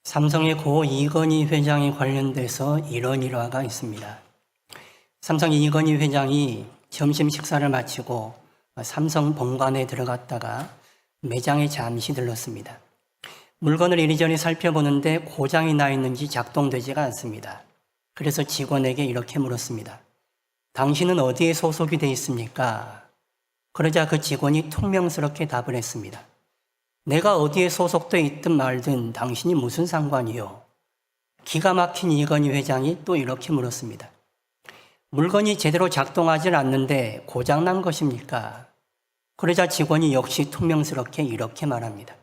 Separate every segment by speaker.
Speaker 1: 삼성의 고 이건희 회장에 관련돼서 이런 일화가 있습니다. 삼성 이건희 회장이 점심 식사를 마치고 삼성 본관에 들어갔다가 매장에 잠시 들렀습니다. 물건을 이리저리 살펴보는데 고장이 나 있는지 작동되지가 않습니다. 그래서 직원에게 이렇게 물었습니다. 당신은 어디에 소속이 되어 있습니까? 그러자 그 직원이 퉁명스럽게 답을 했습니다. 내가 어디에 소속되어 있든 말든 당신이 무슨 상관이요? 기가 막힌 이건희 회장이 또 이렇게 물었습니다. 물건이 제대로 작동하지 않는데 고장난 것입니까? 그러자 직원이 역시 퉁명스럽게 이렇게 말합니다.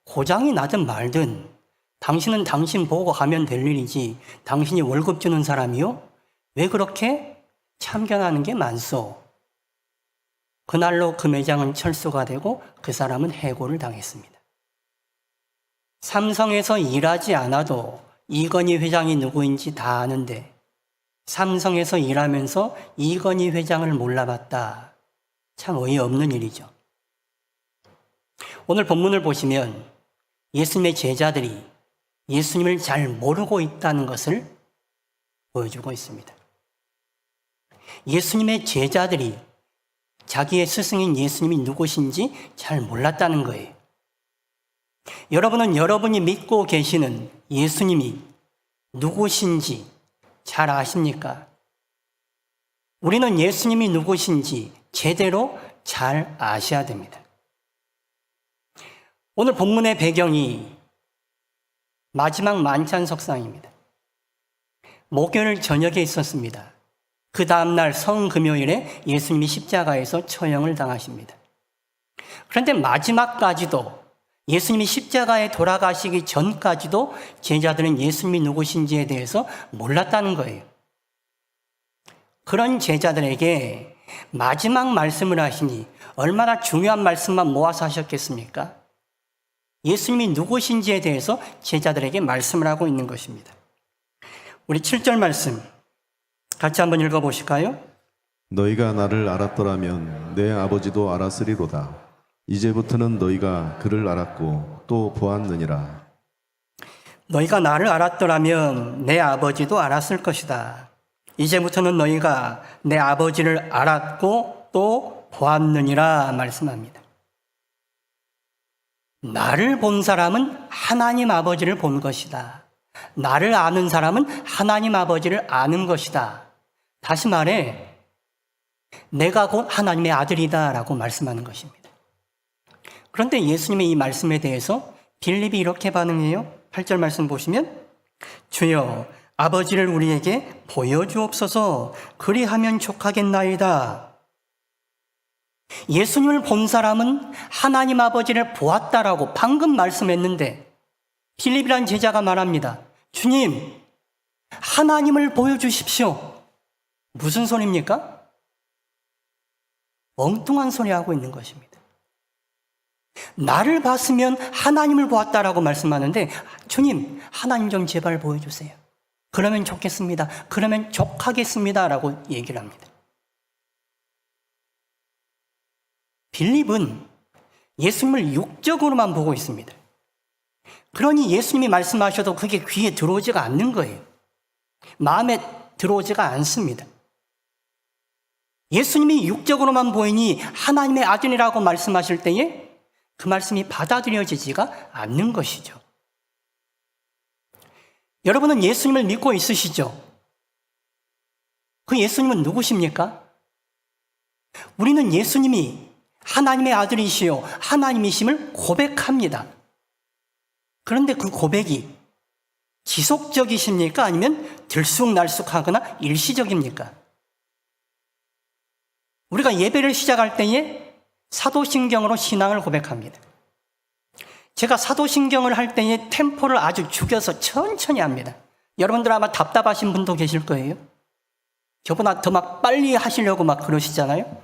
Speaker 1: 고장이 나든 말든 당신은 당신 보고 가면 될 일이지 당신이 월급 주는 사람이요? 왜 그렇게 참견하는 게 많소? 그날로 그 매장은 철수가 되고 그 사람은 해고를 당했습니다. 삼성에서 일하지 않아도 이건희 회장이 누구인지 다 아는데 삼성에서 일하면서 이건희 회장을 몰라봤다. 참 어이없는 일이죠. 오늘 본문을 보시면 예수님의 제자들이 예수님을 잘 모르고 있다는 것을 보여주고 있습니다. 예수님의 제자들이 자기의 스승인 예수님이 누구신지 잘 몰랐다는 거예요. 여러분은 여러분이 믿고 계시는 예수님이 누구신지 잘 아십니까? 우리는 예수님이 누구신지 제대로 잘 아셔야 됩니다. 오늘 본문의 배경이 마지막 만찬 석상입니다. 목요일 저녁에 있었습니다. 그 다음날 성금요일에 예수님이 십자가에서 처형을 당하십니다. 그런데 마지막까지도 예수님이 십자가에 돌아가시기 전까지도 제자들은 예수님이 누구신지에 대해서 몰랐다는 거예요. 그런 제자들에게 마지막 말씀을 하시니 얼마나 중요한 말씀만 모아서 하셨겠습니까? 예수님이 누구신지에 대해서 제자들에게 말씀을 하고 있는 것입니다. 우리 7절 말씀 같이 한번 읽어보실까요?
Speaker 2: 너희가 나를 알았더라면 내 아버지도 알았으리로다. 이제부터는 너희가 그를 알았고 또 보았느니라.
Speaker 1: 너희가 나를 알았더라면 내 아버지도 알았을 것이다. 이제부터는 너희가 내 아버지를 알았고 또 보았느니라 말씀합니다. 나를 본 사람은 하나님 아버지를 본 것이다. 나를 아는 사람은 하나님 아버지를 아는 것이다. 다시 말해 내가 곧 하나님의 아들이다 라고 말씀하는 것입니다. 그런데 예수님의 이 말씀에 대해서 빌립이 이렇게 반응해요. 8절 말씀 보시면 주여 아버지를 우리에게 보여주옵소서 그리하면 족하겠나이다. 예수님을 본 사람은 하나님 아버지를 보았다라고 방금 말씀했는데 빌립이라는 제자가 말합니다. 주님, 하나님을 보여주십시오. 무슨 소리입니까? 엉뚱한 소리 하고 있는 것입니다. 나를 봤으면 하나님을 보았다라고 말씀하는데 주님, 하나님 좀 제발 보여주세요. 그러면 좋겠습니다. 그러면 족하겠습니다. 라고 얘기를 합니다. 빌립은 예수님을 육적으로만 보고 있습니다. 그러니 예수님이 말씀하셔도 그게 귀에 들어오지가 않는 거예요. 마음에 들어오지가 않습니다. 예수님이 육적으로만 보이니 하나님의 아들이라고 말씀하실 때에 그 말씀이 받아들여지지가 않는 것이죠. 여러분은 예수님을 믿고 있으시죠? 그 예수님은 누구십니까? 우리는 예수님이 하나님의 아들이시요 하나님이심을 고백합니다. 그런데 그 고백이 지속적이십니까? 아니면 들쑥날쑥하거나 일시적입니까? 우리가 예배를 시작할 때에 사도신경으로 신앙을 고백합니다. 제가 사도신경을 할 때에 템포를 아주 죽여서 천천히 합니다. 여러분들 아마 답답하신 분도 계실 거예요. 저보다 더 막 빨리 하시려고 막 그러시잖아요.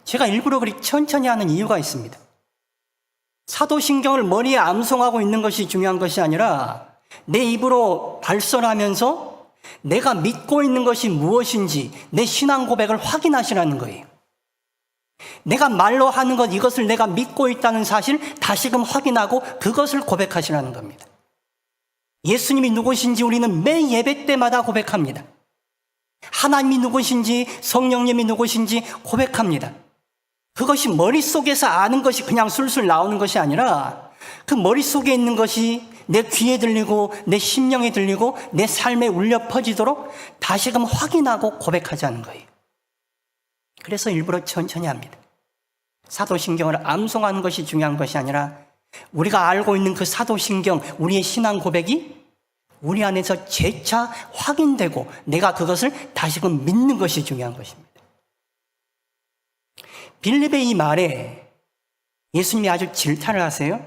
Speaker 1: 제가 일부러 그렇게 천천히 하는 이유가 있습니다. 사도신경을 머리에 암송하고 있는 것이 중요한 것이 아니라 내 입으로 발설하면서 내가 믿고 있는 것이 무엇인지 내 신앙 고백을 확인하시라는 거예요. 내가 말로 하는 것 이것을 내가 믿고 있다는 사실 다시금 확인하고 그것을 고백하시라는 겁니다. 예수님이 누구신지 우리는 매 예배 때마다 고백합니다. 하나님이 누구신지, 성령님이 누구신지 고백합니다. 그것이 머릿속에서 아는 것이 그냥 술술 나오는 것이 아니라 그 머릿속에 있는 것이 내 귀에 들리고 내 심령에 들리고 내 삶에 울려 퍼지도록 다시금 확인하고 고백하자는 거예요. 그래서 일부러 천천히 합니다. 사도신경을 암송하는 것이 중요한 것이 아니라 우리가 알고 있는 그 사도신경, 우리의 신앙 고백이 우리 안에서 재차 확인되고 내가 그것을 다시금 믿는 것이 중요한 것입니다. 빌립의 이 말에 예수님이 아주 질타를 하세요.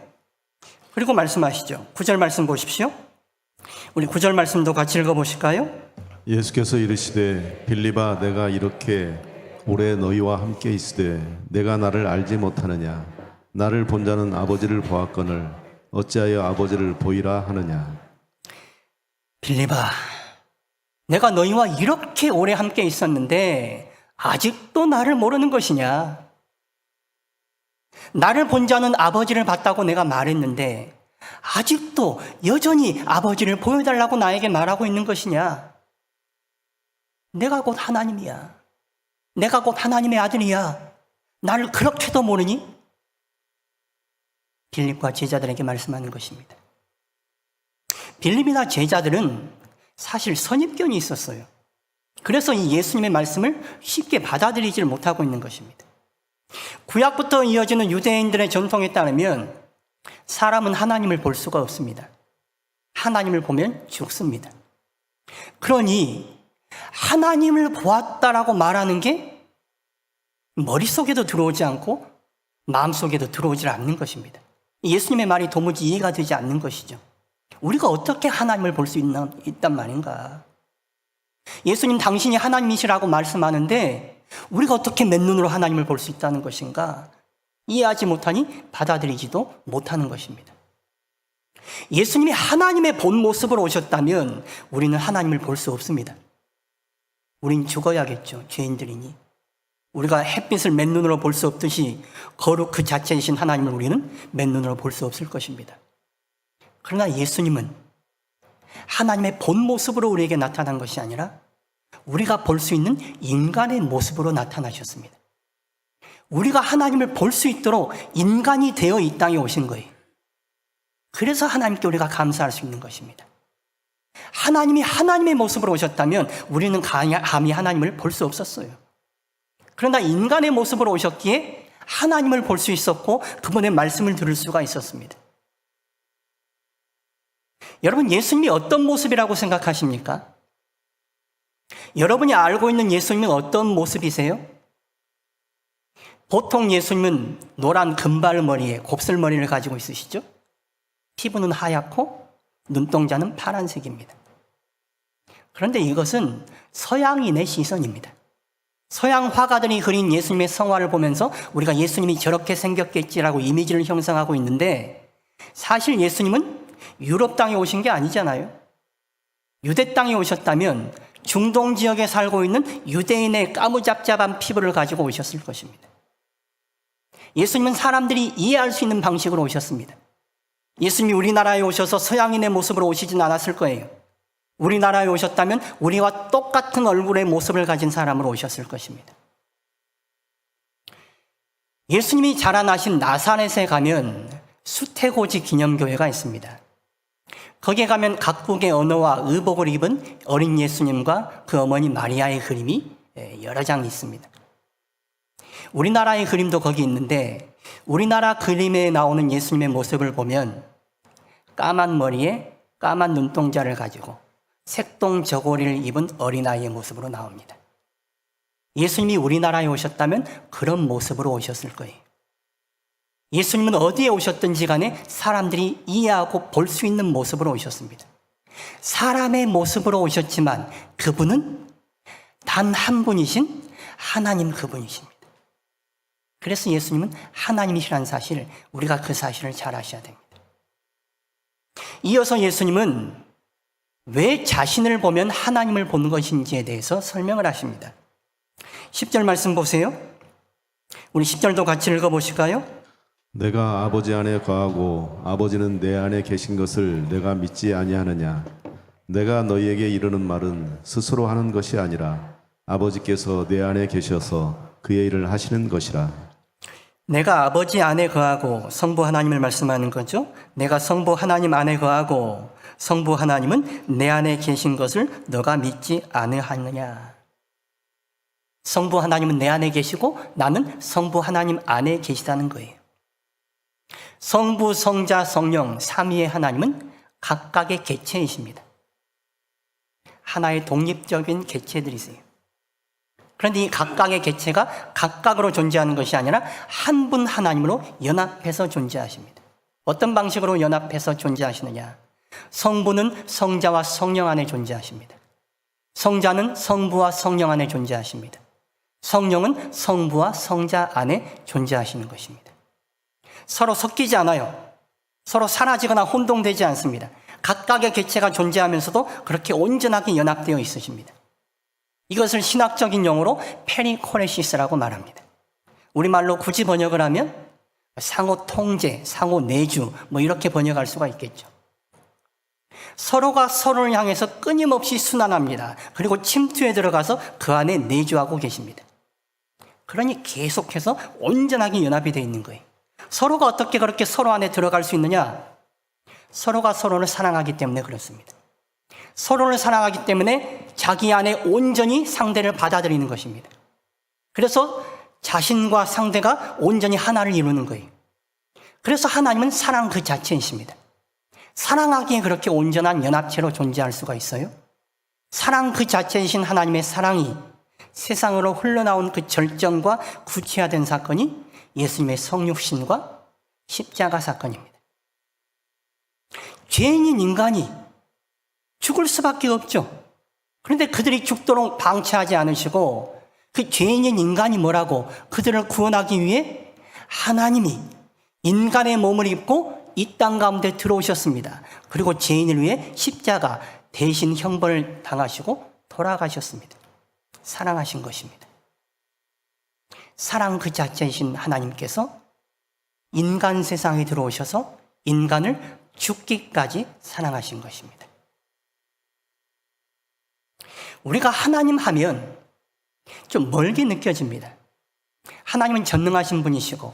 Speaker 1: 그리고 말씀하시죠. 9절 말씀 보십시오. 우리 9절 말씀도 같이 읽어보실까요?
Speaker 2: 예수께서 이르시되 빌립아 내가 이렇게 오래 너희와 함께 있으되 내가 나를 알지 못하느냐 나를 본 자는 아버지를 보았거늘 어찌하여 아버지를 보이라 하느냐.
Speaker 1: 빌립아, 내가 너희와 이렇게 오래 함께 있었는데 아직도 나를 모르는 것이냐? 나를 본 자는 아버지를 봤다고 내가 말했는데 아직도 여전히 아버지를 보여달라고 나에게 말하고 있는 것이냐? 내가 곧 하나님이야. 내가 곧 하나님의 아들이야. 나를 그렇게도 모르니? 빌립과 제자들에게 말씀하는 것입니다. 빌립이나 제자들은 사실 선입견이 있었어요. 그래서 이 예수님의 말씀을 쉽게 받아들이질 못하고 있는 것입니다. 구약부터 이어지는 유대인들의 전통에 따르면 사람은 하나님을 볼 수가 없습니다. 하나님을 보면 죽습니다. 그러니 하나님을 보았다라고 말하는 게 머릿속에도 들어오지 않고 마음속에도 들어오질 않는 것입니다. 예수님의 말이 도무지 이해가 되지 않는 것이죠. 우리가 어떻게 하나님을 볼 수 있단 말인가? 예수님 당신이 하나님이시라고 말씀하는데 우리가 어떻게 맨눈으로 하나님을 볼 수 있다는 것인가? 이해하지 못하니 받아들이지도 못하는 것입니다. 예수님이 하나님의 본 모습으로 오셨다면 우리는 하나님을 볼 수 없습니다. 우린 죽어야겠죠. 죄인들이니. 우리가 햇빛을 맨눈으로 볼 수 없듯이 거룩 그 자체이신 하나님을 우리는 맨눈으로 볼 수 없을 것입니다. 그러나 예수님은 하나님의 본 모습으로 우리에게 나타난 것이 아니라 우리가 볼 수 있는 인간의 모습으로 나타나셨습니다. 우리가 하나님을 볼 수 있도록 인간이 되어 이 땅에 오신 거예요. 그래서 하나님께 우리가 감사할 수 있는 것입니다. 하나님이 하나님의 모습으로 오셨다면 우리는 감히 하나님을 볼 수 없었어요. 그러나 인간의 모습으로 오셨기에 하나님을 볼 수 있었고 그분의 말씀을 들을 수가 있었습니다. 여러분, 예수님이 어떤 모습이라고 생각하십니까? 여러분이 알고 있는 예수님은 어떤 모습이세요? 보통 예수님은 노란 금발머리에 곱슬머리를 가지고 있으시죠? 피부는 하얗고 눈동자는 파란색입니다. 그런데 이것은 서양인의 시선입니다. 서양 화가들이 그린 예수님의 성화를 보면서 우리가 예수님이 저렇게 생겼겠지라고 이미지를 형성하고 있는데 사실 예수님은 유럽 땅에 오신 게 아니잖아요. 유대 땅에 오셨다면 중동 지역에 살고 있는 유대인의 까무잡잡한 피부를 가지고 오셨을 것입니다. 예수님은 사람들이 이해할 수 있는 방식으로 오셨습니다. 예수님이 우리나라에 오셔서 서양인의 모습으로 오시진 않았을 거예요. 우리나라에 오셨다면 우리와 똑같은 얼굴의 모습을 가진 사람으로 오셨을 것입니다. 예수님이 자라나신 나사렛에 가면 수태고지 기념교회가 있습니다. 거기에 가면 각국의 언어와 의복을 입은 어린 예수님과 그 어머니 마리아의 그림이 여러 장 있습니다. 우리나라의 그림도 거기 있는데 우리나라 그림에 나오는 예수님의 모습을 보면 까만 머리에 까만 눈동자를 가지고 색동 저고리를 입은 어린아이의 모습으로 나옵니다. 예수님이 우리나라에 오셨다면 그런 모습으로 오셨을 거예요. 예수님은 어디에 오셨든지 간에 사람들이 이해하고 볼 수 있는 모습으로 오셨습니다. 사람의 모습으로 오셨지만 그분은 단 한 분이신 하나님 그분이십니다. 그래서 예수님은 하나님이시라는 사실, 우리가 그 사실을 잘 아셔야 됩니다. 이어서 예수님은 왜 자신을 보면 하나님을 보는 것인지에 대해서 설명을 하십니다. 10절 말씀 보세요. 우리 10절도 같이 읽어보실까요?
Speaker 2: 내가 아버지 안에 거하고 아버지는 내 안에 계신 것을 내가 믿지 아니하느냐. 내가 너희에게 이르는 말은 스스로 하는 것이 아니라 아버지께서 내 안에 계셔서 그의 일을 하시는 것이라.
Speaker 1: 내가 아버지 안에 거하고 성부 하나님을 말씀하는 거죠. 내가 성부 하나님 안에 거하고 성부 하나님은 내 안에 계신 것을 너가 믿지 아니하느냐. 성부 하나님은 내 안에 계시고 나는 성부 하나님 안에 계시다는 거예요. 성부, 성자, 성령 삼위의 하나님은 각각의 개체이십니다. 하나의 독립적인 개체들이세요. 그런데 이 각각의 개체가 각각으로 존재하는 것이 아니라 한 분 하나님으로 연합해서 존재하십니다. 어떤 방식으로 연합해서 존재하시느냐? 성부는 성자와 성령 안에 존재하십니다. 성자는 성부와 성령 안에 존재하십니다. 성령은 성부와 성자 안에 존재하시는 것입니다. 서로 섞이지 않아요. 서로 사라지거나 혼동되지 않습니다. 각각의 개체가 존재하면서도 그렇게 온전하게 연합되어 있으십니다. 이것을 신학적인 용어로 페리코레시스라고 말합니다. 우리말로 굳이 번역을 하면 상호 통제, 상호 내주 이렇게 번역할 수가 있겠죠. 서로가 서로를 향해서 끊임없이 순환합니다. 그리고 침투에 들어가서 그 안에 내주하고 계십니다. 그러니 계속해서 온전하게 연합이 되어 있는 거예요. 서로가 어떻게 그렇게 서로 안에 들어갈 수 있느냐? 서로가 서로를 사랑하기 때문에 그렇습니다. 서로를 사랑하기 때문에 자기 안에 온전히 상대를 받아들이는 것입니다. 그래서 자신과 상대가 온전히 하나를 이루는 거예요. 그래서 하나님은 사랑 그 자체이십니다. 사랑하기에 그렇게 온전한 연합체로 존재할 수가 있어요? 사랑 그 자체이신 하나님의 사랑이 세상으로 흘러나온 그 절정과 구체화된 사건이 예수님의 성육신과 십자가 사건입니다. 죄인인 인간이 죽을 수밖에 없죠. 그런데 그들이 죽도록 방치하지 않으시고 그 죄인인 인간이 뭐라고 그들을 구원하기 위해 하나님이 인간의 몸을 입고 이 땅 가운데 들어오셨습니다. 그리고 죄인을 위해 십자가 대신 형벌을 당하시고 돌아가셨습니다. 사랑하신 것입니다. 사랑 그 자체이신 하나님께서 인간 세상에 들어오셔서 인간을 죽기까지 사랑하신 것입니다. 우리가 하나님 하면 좀 멀게 느껴집니다. 하나님은 전능하신 분이시고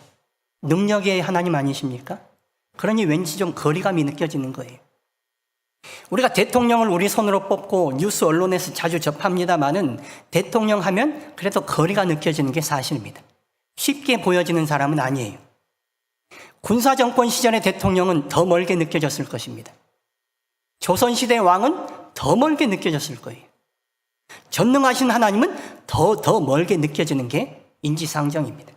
Speaker 1: 능력의 하나님 아니십니까? 그러니 왠지 좀 거리감이 느껴지는 거예요. 우리가 대통령을 우리 손으로 뽑고 뉴스 언론에서 자주 접합니다마는 대통령 하면 그래도 거리가 느껴지는 게 사실입니다. 쉽게 보여지는 사람은 아니에요. 군사정권 시절의 대통령은 더 멀게 느껴졌을 것입니다. 조선시대 왕은 더 멀게 느껴졌을 거예요. 전능하신 하나님은 더 멀게 느껴지는 게 인지상정입니다.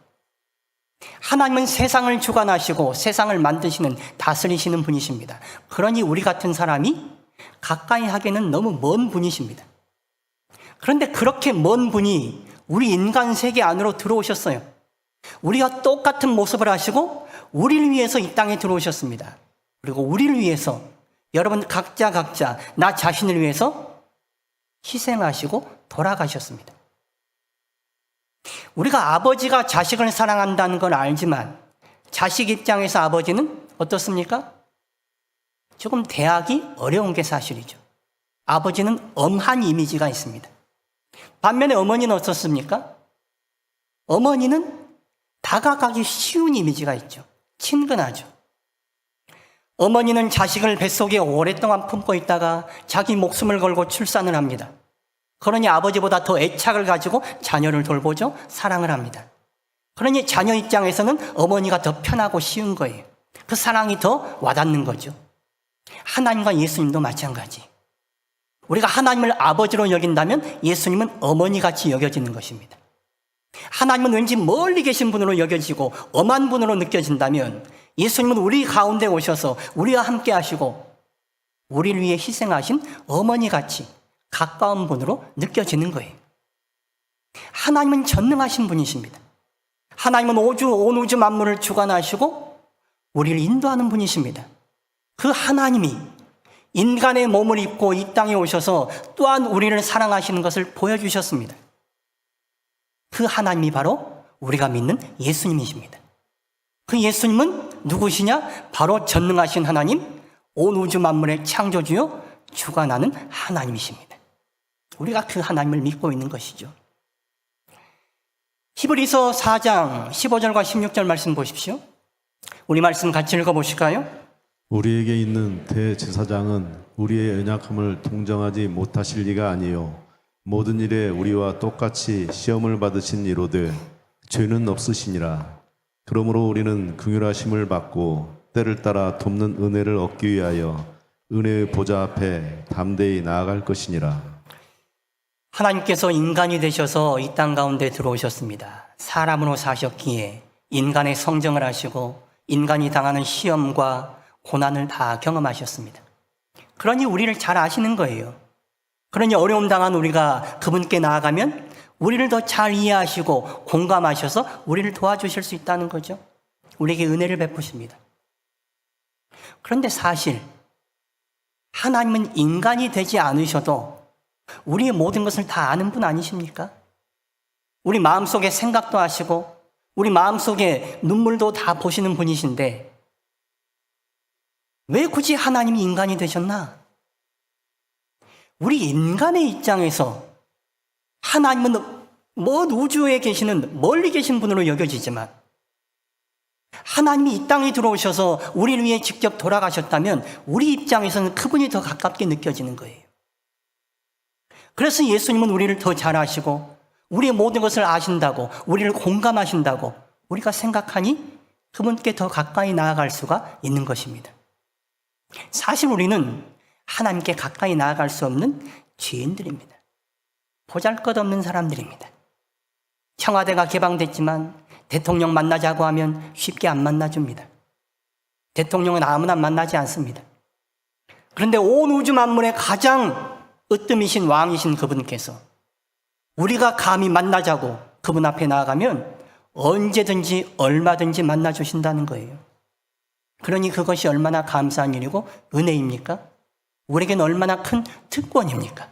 Speaker 1: 하나님은 세상을 주관하시고 세상을 만드시는 다스리시는 분이십니다. 그러니 우리 같은 사람이 가까이 하기에는 너무 먼 분이십니다. 그런데 그렇게 먼 분이 우리 인간 세계 안으로 들어오셨어요. 우리와 똑같은 모습을 하시고 우리를 위해서 이 땅에 들어오셨습니다. 그리고 우리를 위해서 여러분 각자 나 자신을 위해서 희생하시고 돌아가셨습니다. 우리가 아버지가 자식을 사랑한다는 걸 알지만 자식 입장에서 아버지는 어떻습니까? 조금 대하기 어려운 게 사실이죠. 아버지는 엄한 이미지가 있습니다. 반면에 어머니는 어떻습니까? 어머니는 다가가기 쉬운 이미지가 있죠. 친근하죠. 어머니는 자식을 뱃속에 오랫동안 품고 있다가 자기 목숨을 걸고 출산을 합니다. 그러니 아버지보다 더 애착을 가지고 자녀를 돌보죠. 사랑을 합니다. 그러니 자녀 입장에서는 어머니가 더 편하고 쉬운 거예요. 그 사랑이 더 와닿는 거죠. 하나님과 예수님도 마찬가지. 우리가 하나님을 아버지로 여긴다면 예수님은 어머니같이 여겨지는 것입니다. 하나님은 왠지 멀리 계신 분으로 여겨지고 엄한 분으로 느껴진다면 예수님은 우리 가운데 오셔서 우리와 함께 하시고 우리를 위해 희생하신 어머니같이 가까운 분으로 느껴지는 거예요. 하나님은 전능하신 분이십니다. 하나님은 온 우주 만물을 주관하시고 우리를 인도하는 분이십니다. 그 하나님이 인간의 몸을 입고 이 땅에 오셔서 또한 우리를 사랑하시는 것을 보여주셨습니다. 그 하나님이 바로 우리가 믿는 예수님이십니다. 그 예수님은 누구시냐? 바로 전능하신 하나님, 온 우주 만물의 창조주요 주가 나는 하나님이십니다. 우리가 그 하나님을 믿고 있는 것이죠. 히브리서 4장 15절과 16절 말씀 보십시오. 우리 말씀 같이 읽어보실까요?
Speaker 2: 우리에게 있는 대제사장은 우리의 연약함을 동정하지 못하실 리가 아니요 모든 일에 우리와 똑같이 시험을 받으신 이로되 죄는 없으시니라. 그러므로 우리는 긍휼하심을 받고 때를 따라 돕는 은혜를 얻기 위하여 은혜의 보좌 앞에 담대히 나아갈 것이니라.
Speaker 1: 하나님께서 인간이 되셔서 이 땅 가운데 들어오셨습니다. 사람으로 사셨기에 인간의 성정을 하시고 인간이 당하는 시험과 고난을 다 경험하셨습니다. 그러니 우리를 잘 아시는 거예요. 그러니 어려움 당한 우리가 그분께 나아가면 우리를 더 잘 이해하시고 공감하셔서 우리를 도와주실 수 있다는 거죠. 우리에게 은혜를 베푸십니다. 그런데 사실 하나님은 인간이 되지 않으셔도 우리의 모든 것을 다 아는 분 아니십니까? 우리 마음속에 생각도 하시고 우리 마음속에 눈물도 다 보시는 분이신데 왜 굳이 하나님이 인간이 되셨나? 우리 인간의 입장에서 하나님은 먼 우주에 계시는 멀리 계신 분으로 여겨지지만 하나님이 이 땅에 들어오셔서 우리를 위해 직접 돌아가셨다면 우리 입장에서는 그분이 더 가깝게 느껴지는 거예요. 그래서 예수님은 우리를 더 잘 아시고 우리의 모든 것을 아신다고 우리를 공감하신다고 우리가 생각하니 그분께 더 가까이 나아갈 수가 있는 것입니다. 사실 우리는 하나님께 가까이 나아갈 수 없는 죄인들입니다. 보잘것없는 사람들입니다. 청와대가 개방됐지만 대통령 만나자고 하면 쉽게 안 만나줍니다. 대통령은 아무나 만나지 않습니다. 그런데 온 우주 만물의 가장 으뜸이신 왕이신 그분께서 우리가 감히 만나자고 그분 앞에 나아가면 언제든지 얼마든지 만나주신다는 거예요. 그러니 그것이 얼마나 감사한 일이고 은혜입니까? 우리에겐 얼마나 큰 특권입니까?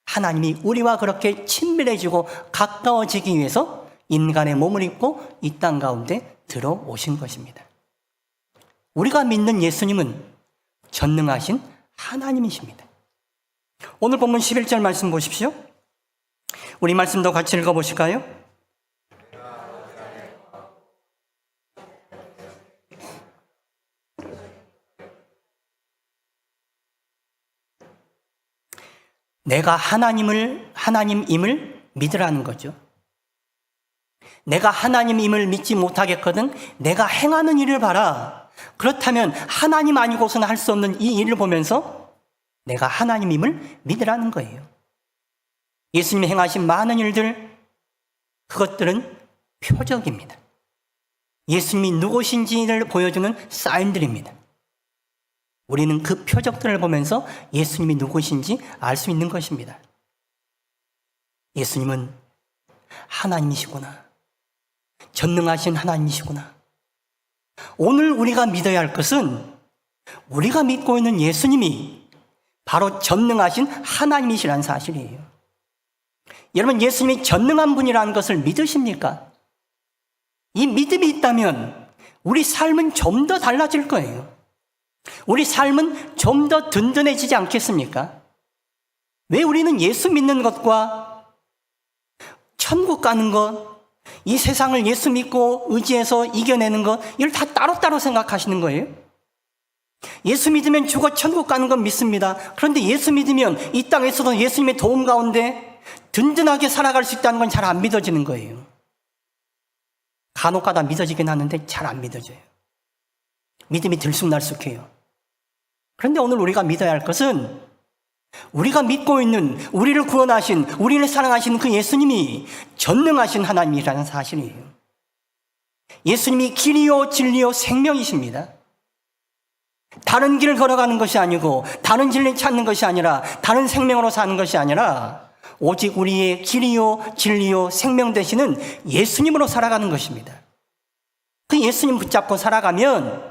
Speaker 1: 하나님이 우리와 그렇게 친밀해지고 가까워지기 위해서 인간의 몸을 입고 이 땅 가운데 들어오신 것입니다. 우리가 믿는 예수님은 전능하신 하나님이십니다. 오늘 본문 11절 말씀 보십시오. 우리 말씀도 같이 읽어보실까요? 내가 하나님임을 믿으라는 거죠. 내가 하나님임을 믿지 못하겠거든 내가 행하는 일을 봐라. 그렇다면 하나님 아니고서는 할 수 없는 이 일을 보면서 내가 하나님임을 믿으라는 거예요. 예수님이 행하신 많은 일들, 그것들은 표적입니다. 예수님이 누구신지를 보여주는 사인들입니다. 우리는 그 표적들을 보면서 예수님이 누구신지 알 수 있는 것입니다. 예수님은 하나님이시구나. 전능하신 하나님이시구나. 오늘 우리가 믿어야 할 것은 우리가 믿고 있는 예수님이 바로 전능하신 하나님이시라는 사실이에요. 여러분, 예수님이 전능한 분이라는 것을 믿으십니까? 이 믿음이 있다면 우리 삶은 좀 더 달라질 거예요. 우리 삶은 좀 더 든든해지지 않겠습니까? 왜 우리는 예수 믿는 것과 천국 가는 것, 이 세상을 예수 믿고 의지해서 이겨내는 것, 이걸 다 따로따로 생각하시는 거예요? 예수 믿으면 죽어 천국 가는 건 믿습니다. 그런데 예수 믿으면 이 땅에서도 예수님의 도움 가운데 든든하게 살아갈 수 있다는 건 잘 안 믿어지는 거예요. 간혹 가다 믿어지긴 하는데 잘 안 믿어져요. 믿음이 들쑥날쑥해요. 그런데 오늘 우리가 믿어야 할 것은 우리가 믿고 있는 우리를 구원하신, 우리를 사랑하시는 그 예수님이 전능하신 하나님이라는 사실이에요. 예수님이 길이요 진리요 생명이십니다. 다른 길을 걸어가는 것이 아니고 다른 진리 찾는 것이 아니라 다른 생명으로 사는 것이 아니라 오직 우리의 길이요 진리요 생명 되시는 예수님으로 살아가는 것입니다. 그 예수님 붙잡고 살아가면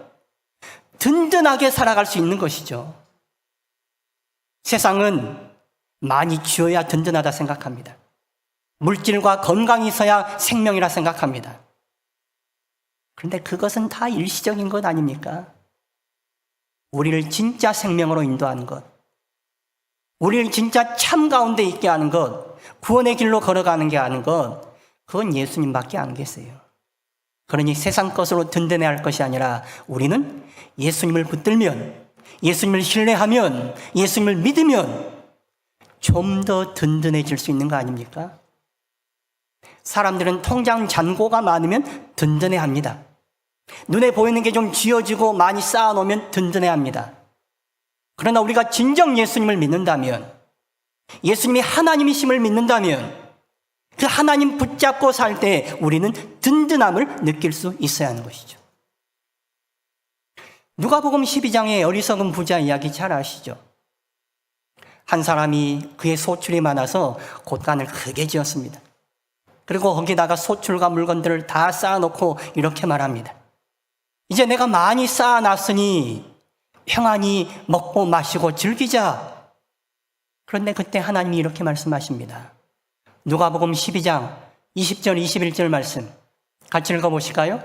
Speaker 1: 든든하게 살아갈 수 있는 것이죠. 세상은 많이 쥐어야 든든하다 생각합니다. 물질과 건강이 있어야 생명이라 생각합니다. 그런데 그것은 다 일시적인 것 아닙니까? 우리를 진짜 생명으로 인도하는 것, 우리를 진짜 참 가운데 있게 하는 것, 구원의 길로 걸어가는 게 하는 것, 그건 예수님밖에 안 계세요. 그러니 세상 것으로 든든해야 할 것이 아니라 우리는 예수님을 붙들면, 예수님을 신뢰하면, 예수님을 믿으면 좀 더 든든해질 수 있는 거 아닙니까? 사람들은 통장 잔고가 많으면 든든해합니다. 눈에 보이는 게 좀 쥐어지고 많이 쌓아놓으면 든든해합니다. 그러나 우리가 진정 예수님을 믿는다면, 예수님이 하나님이심을 믿는다면 그 하나님 붙잡고 살 때 우리는 든든함을 느낄 수 있어야 하는 것이죠. 누가복음 12장의 어리석은 부자 이야기 잘 아시죠? 한 사람이 그의 소출이 많아서 곳간을 크게 지었습니다. 그리고 거기다가 소출과 물건들을 다 쌓아놓고 이렇게 말합니다. 이제 내가 많이 쌓아놨으니 평안히 먹고 마시고 즐기자. 그런데 그때 하나님이 이렇게 말씀하십니다. 누가복음 12장 20절 21절 말씀 같이 읽어보실까요?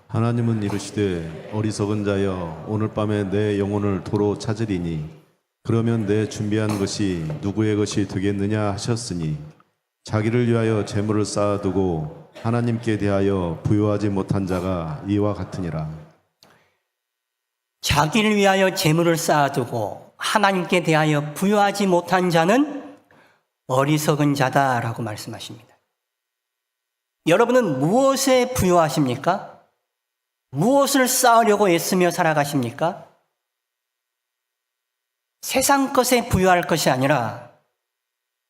Speaker 2: 하나님은 이르시되 어리석은 자여 오늘 밤에 내 영혼을 도로 찾으리니 그러면 내 준비한 것이 누구의 것이 되겠느냐 하셨으니 자기를 위하여 재물을 쌓아두고 하나님께 대하여 부요하지 못한 자가 이와 같으니라.
Speaker 1: 자기를 위하여 재물을 쌓아두고 하나님께 대하여 부요하지 못한 자는 어리석은 자다라고 말씀하십니다. 여러분은 무엇에 부요하십니까? 무엇을 쌓으려고 애쓰며 살아가십니까? 세상 것에 부요할 것이 아니라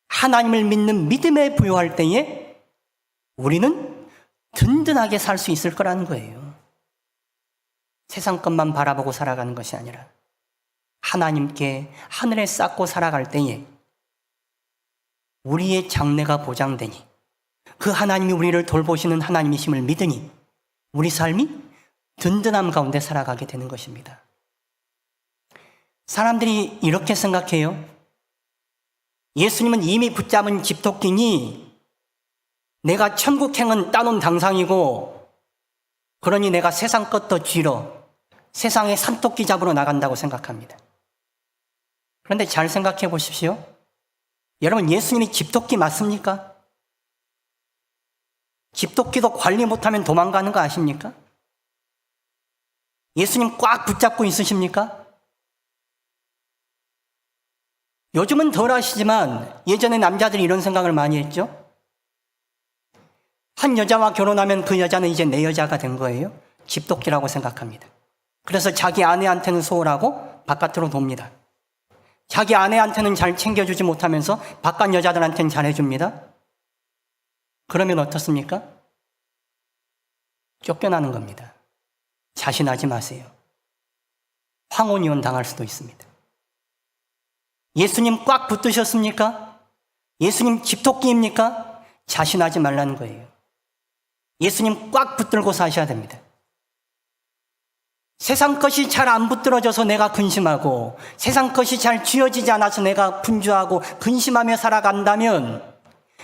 Speaker 1: 하나님을 믿는 믿음에 부요할 때에 우리는 든든하게 살 수 있을 거라는 거예요. 세상 것만 바라보고 살아가는 것이 아니라 하나님께 하늘에 쌓고 살아갈 때에 우리의 장래가 보장되니 그 하나님이 우리를 돌보시는 하나님이심을 믿으니 우리 삶이 든든함 가운데 살아가게 되는 것입니다. 사람들이 이렇게 생각해요. 예수님은 이미 붙잡은 집토끼니 내가 천국행은 따놓은 당상이고 그러니 내가 세상 것도 쥐러 세상에 산토끼 잡으러 나간다고 생각합니다. 그런데 잘 생각해 보십시오. 여러분, 예수님이 집토끼 맞습니까? 집토끼도 관리 못하면 도망가는 거 아십니까? 예수님 꽉 붙잡고 있으십니까? 요즘은 덜 하시지만 예전에 남자들이 이런 생각을 많이 했죠. 한 여자와 결혼하면 그 여자는 이제 내 여자가 된 거예요. 집토끼라고 생각합니다. 그래서 자기 아내한테는 소홀하고 바깥으로 돕니다. 자기 아내한테는 잘 챙겨주지 못하면서 바깥 여자들한테는 잘해줍니다. 그러면 어떻습니까? 쫓겨나는 겁니다. 자신하지 마세요. 황혼이혼 당할 수도 있습니다. 예수님 꽉 붙드셨습니까? 예수님 집토끼입니까? 자신하지 말라는 거예요. 예수님 꽉 붙들고 사셔야 됩니다. 세상 것이 잘 안 붙들어져서 내가 근심하고 세상 것이 잘 쥐어지지 않아서 내가 분주하고 근심하며 살아간다면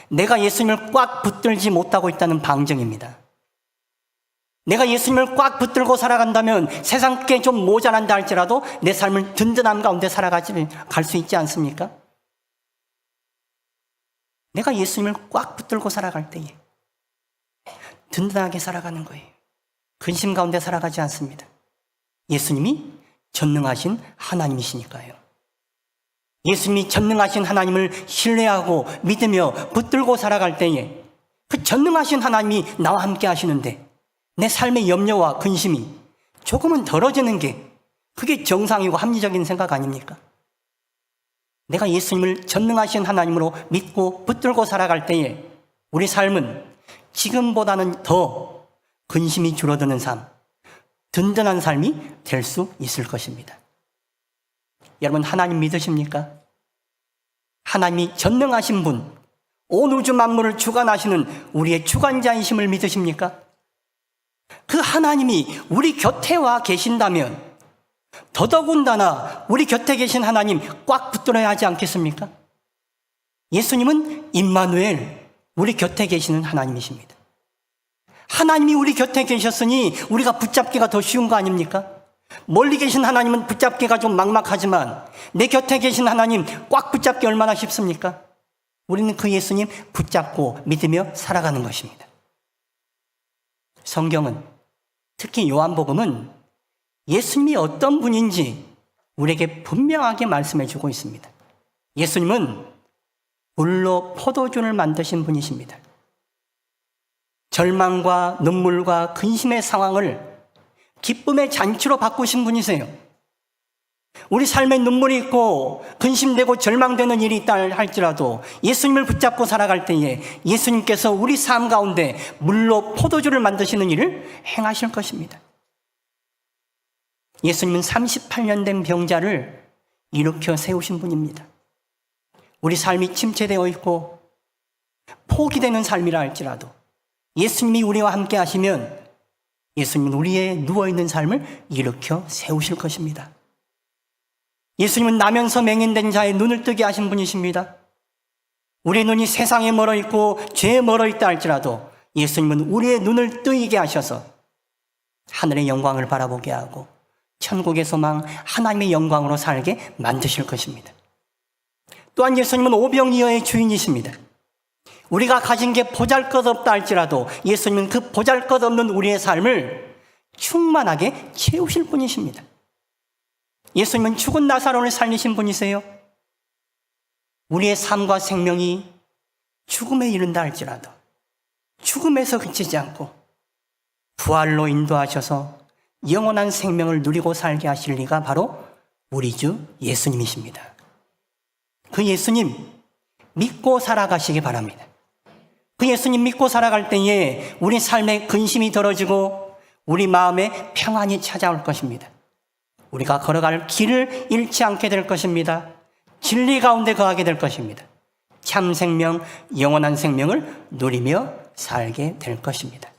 Speaker 1: 내가 예수님을 꽉 붙들지 못하고 있다는 방증입니다. 내가 예수님을 꽉 붙들고 살아간다면 세상 게 좀 모자란다 할지라도 내 삶을 든든함 가운데 갈 수 있지 않습니까? 내가 예수님을 꽉 붙들고 살아갈 때에 든든하게 살아가는 거예요. 근심 가운데 살아가지 않습니다. 예수님이 전능하신 하나님이시니까요. 예수님이 전능하신 하나님을 신뢰하고 믿으며 붙들고 살아갈 때에 그 전능하신 하나님이 나와 함께 하시는데 내 삶의 염려와 근심이 조금은 덜어지는 게 그게 정상이고 합리적인 생각 아닙니까? 내가 예수님을 전능하신 하나님으로 믿고 붙들고 살아갈 때에 우리 삶은 지금보다는 더 근심이 줄어드는 삶, 든든한 삶이 될 수 있을 것입니다. 여러분, 하나님 믿으십니까? 하나님이 전능하신 분, 온 우주 만물을 주관하시는 우리의 주관자이심을 믿으십니까? 그 하나님이 우리 곁에 와 계신다면 더더군다나 우리 곁에 계신 하나님 꽉 붙들어야 하지 않겠습니까? 예수님은 임마누엘, 우리 곁에 계시는 하나님이십니다. 하나님이 우리 곁에 계셨으니 우리가 붙잡기가 더 쉬운 거 아닙니까? 멀리 계신 하나님은 붙잡기가 좀 막막하지만 내 곁에 계신 하나님 꽉 붙잡기 얼마나 쉽습니까? 우리는 그 예수님 붙잡고 믿으며 살아가는 것입니다. 성경은, 특히 요한복음은 예수님이 어떤 분인지 우리에게 분명하게 말씀해 주고 있습니다. 예수님은 물로 포도주를 만드신 분이십니다. 절망과 눈물과 근심의 상황을 기쁨의 잔치로 바꾸신 분이세요. 우리 삶에 눈물이 있고 근심되고 절망되는 일이 있다 할지라도 예수님을 붙잡고 살아갈 때에 예수님께서 우리 삶 가운데 물로 포도주를 만드시는 일을 행하실 것입니다. 예수님은 38년 된 병자를 일으켜 세우신 분입니다. 우리 삶이 침체되어 있고 포기되는 삶이라 할지라도 예수님이 우리와 함께 하시면 예수님은 우리의 누워있는 삶을 일으켜 세우실 것입니다. 예수님은 나면서 맹인된 자의 눈을 뜨게 하신 분이십니다. 우리의 눈이 세상에 멀어 있고 죄에 멀어 있다 할지라도 예수님은 우리의 눈을 뜨이게 하셔서 하늘의 영광을 바라보게 하고 천국의 소망, 하나님의 영광으로 살게 만드실 것입니다. 또한 예수님은 오병이어의 주인이십니다. 우리가 가진 게 보잘것없다 할지라도 예수님은 그 보잘것없는 우리의 삶을 충만하게 채우실 분이십니다. 예수님은 죽은 나사로를 살리신 분이세요. 우리의 삶과 생명이 죽음에 이른다 할지라도 죽음에서 그치지 않고 부활로 인도하셔서 영원한 생명을 누리고 살게 하실 리가 바로 우리 주 예수님이십니다. 그 예수님 믿고 살아가시기 바랍니다. 그 예수님 믿고 살아갈 때에 우리 삶에 근심이 덜어지고 우리 마음에 평안이 찾아올 것입니다. 우리가 걸어갈 길을 잃지 않게 될 것입니다. 진리 가운데 거하게 될 것입니다. 참 생명, 영원한 생명을 누리며 살게 될 것입니다.